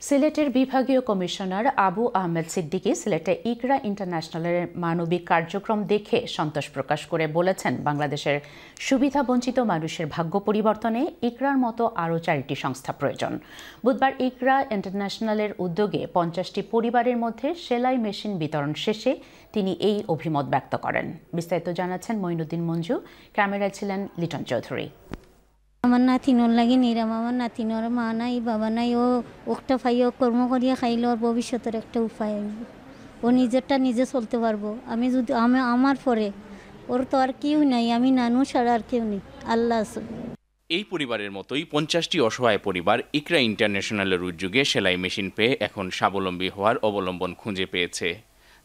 সিলেটের বিভাগীয় কমিশনার আবু আহমেদ সিদ্দিকী সিলেটে ইকরা ইন্টারন্যাশনালের মানবিক কার্যক্রম দেখে সন্তোষ প্রকাশ করে বলেছেন, বাংলাদেশের সুবিধাবঞ্চিত মানুষের ভাগ্য পরিবর্তনে ইকরার মতো আরও 4টি সংস্থা প্রয়োজন। বুধবার ইকরা ইন্টারন্যাশনালের উদ্যোগে 50টি পরিবারের মধ্যে সেলাই মেশিন বিতরণ শেষে তিনি এই অভিমত ব্যক্ত করেন। বিস্তারিত জানাচ্ছেন মঈনুদ্দিন মঞ্জু, ক্যামেরায় ছিলেন লিটন চৌধুরী। আমার নাতিনোর লাগে নিরাম, আমার নাতিনোর মা নাই বাবা নাই, ও একটা ফাইও কর্ম করিয়া খাইলে ওর ভবিষ্যতের একটা উপায় আইব, ও নিজেরটা নিজে চলতে পারবো। আমি যদি আমার পরে ওর তো আর কেউ নাই, আমি নানু ছাড়া আর কেউ নেই, আল্লাহ আছে। এই পরিবারের মতোই 50টি অসহায় পরিবার ইকরা ইন্টারন্যাশনালের উদ্যোগে সেলাই মেশিন পেয়ে এখন স্বাবলম্বী হওয়ার অবলম্বন খুঁজে পেয়েছে।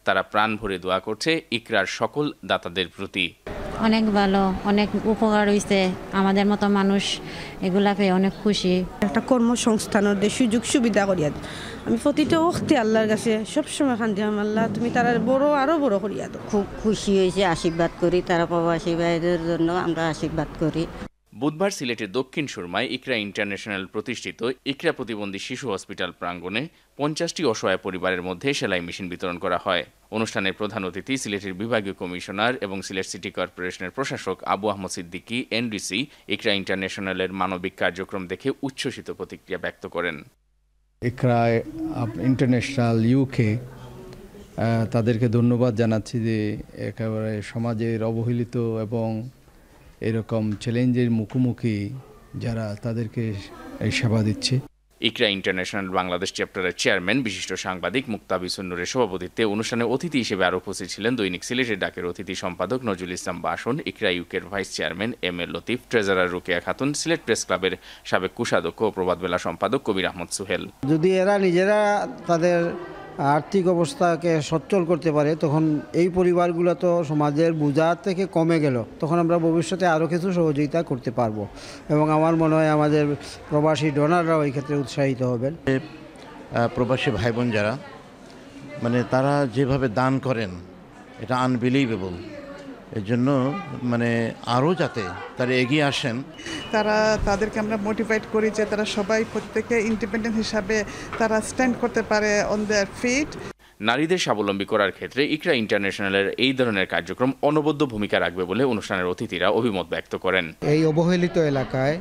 তারা প্রাণ ভরে দোয়া করছে ইকরার সকল দাতাদের প্রতি। অনেক ভালো, অনেক উপকার হয়েছে, আমাদের মতো মানুষ এগুলা পেয়ে অনেক খুশি। একটা কর্মসংস্থানের সুযোগ সুবিধা করিয়া আমি প্রতিটা অক্তে আল্লাহর কাছে সবসময় খান্দি, আল্লাহ তুমি তারা বড় আরো বড় করিয়া দাও। খুব খুশি হয়েছে, আশীর্বাদ করি, তারা প্রবাসী ভাইদের জন্য আমরা আশীর্বাদ করি। বুধবার সিলেটের দক্ষিণ সুরমায় ইকরা ইন্টারন্যাশনাল প্রতিষ্ঠিত ইকরা প্রতিবন্ধী শিশু হসপিটাল প্রাঙ্গণে 50টি অসহায় পরিবারের মধ্যে সেলাই মেশিন বিতরণ করা হয়। অনুষ্ঠানের প্রধান অতিথি সিলেটের বিভাগীয় কমিশনার এবং সিলেট সিটি কর্পোরেশনের প্রশাসক আবু আহমদ সিদ্দিকী এনডিসি ইকরা ইন্টারন্যাশনালের মানবিক কার্যক্রম দেখে উচ্ছ্বসিত প্রতিক্রিয়া ব্যক্ত করেন। ইকরা ইন্টারন্যাশনাল ইউকে তাদেরকে ধন্যবাদ জানাচ্ছি যে একেবারে সমাজের অবহেলিত এবং এরকম চ্যালেঞ্জের মুখোমুখি যারা তাদেরকে সেবা দিচ্ছে। ইকরা ইন্টারন্যাশনাল বাংলাদেশ চ্যাপ্টারের চেয়ারম্যান বিশিষ্ট সাংবাদিক মুক্তাবিসুর নূরের সভাপতিত্বে অনুষ্ঠানে অতিথি হিসেবে আরও উপস্থিত ছিলেন দৈনিক সিলেটের ডাকের অতিথি সম্পাদক নজরুল ইসলাম বাসন, ইকরা ইউকের vice chairman M A Latif, treasurer Rukeya Khatun, Sylhet press ক্লাবের সাবেক কোষাধ্যক্ষ ও প্রবাদবেলা সম্পাদক কবির আহমদ সুহেল। যদি এরা নিজেরা তাদের আর্থিক অবস্থাকে সচ্ছল করতে পারে, তখন এই পরিবারগুলো তো সমাজের বোঝা থেকে কমে গেল, তখন আমরা ভবিষ্যতে আরও কিছু সহযোগিতা করতে পারবো এবং আমার মনে হয় আমাদের প্রবাসী ডোনাররাও এই ক্ষেত্রে উৎসাহিত হবেন। প্রবাসী ভাই বোন যারা মানে তারা যেভাবে দান করেন এটা আনবিলিভেবল, এর জন্য মানে আরও যাতে তারা এগিয়ে আসেন, তাদেরকে আমরা মোটিভেট করি যে তারা সবাই প্রত্যেকে ইন্ডিপেন্ডেন্ট হিসাবে তারা স্ট্যান্ড করতে পারে অন দেয়ার ফিট। নারীদের স্বাবলম্বী করার ক্ষেত্রে ইকরা ইন্টারন্যাশনালের এই ধরনের কার্যক্রম অনবদ্য ভূমিকা রাখবে বলে অনুষ্ঠানের অতিথিরা অভিমত ব্যক্ত করেন। এই অবহেলিত এলাকায়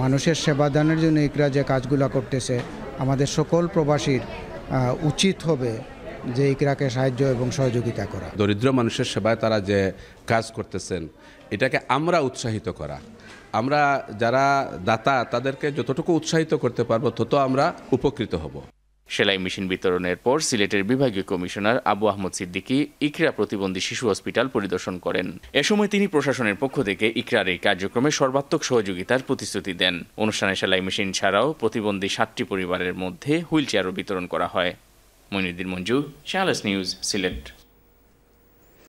মানুষের সেবাদানের জন্য ইকরা যে কাজগুলো করতেছে, আমাদের সকল প্রবাসীর উচিত হবে যে ইকরাকে সাহায্য এবং সহযোগিতা করা। দরিদ্র মানুষের সেবায় তারা যে কাজ করতেছেন এটাকে আমরা উৎসাহিত করা, আমরা যারা দাতা তাদেরকে যতটুকু উৎসাহিত করতে পারবো তত আমরা উপকৃত হব। সেলাই মেশিন বিতরণের পর সিলেটের বিভাগীয় কমিশনার আবু আহমদ সিদ্দিকী ইকরা প্রতিবন্ধী শিশু হসপিটাল পরিদর্শন করেন। এ সময় তিনি প্রশাসনের পক্ষ থেকে ইকরার এই কার্যক্রমে সর্বাত্মক সহযোগিতার প্রতিশ্রুতি দেন। অনুষ্ঠানে সেলাই মেশিন ছাড়াও প্রতিবন্ধী 7টি পরিবারের মধ্যে হুইল চেয়ারও বিতরণ করা হয়। মঈনুদ্দিন মঞ্জু, শাহলাস নিউজ, সিলেট।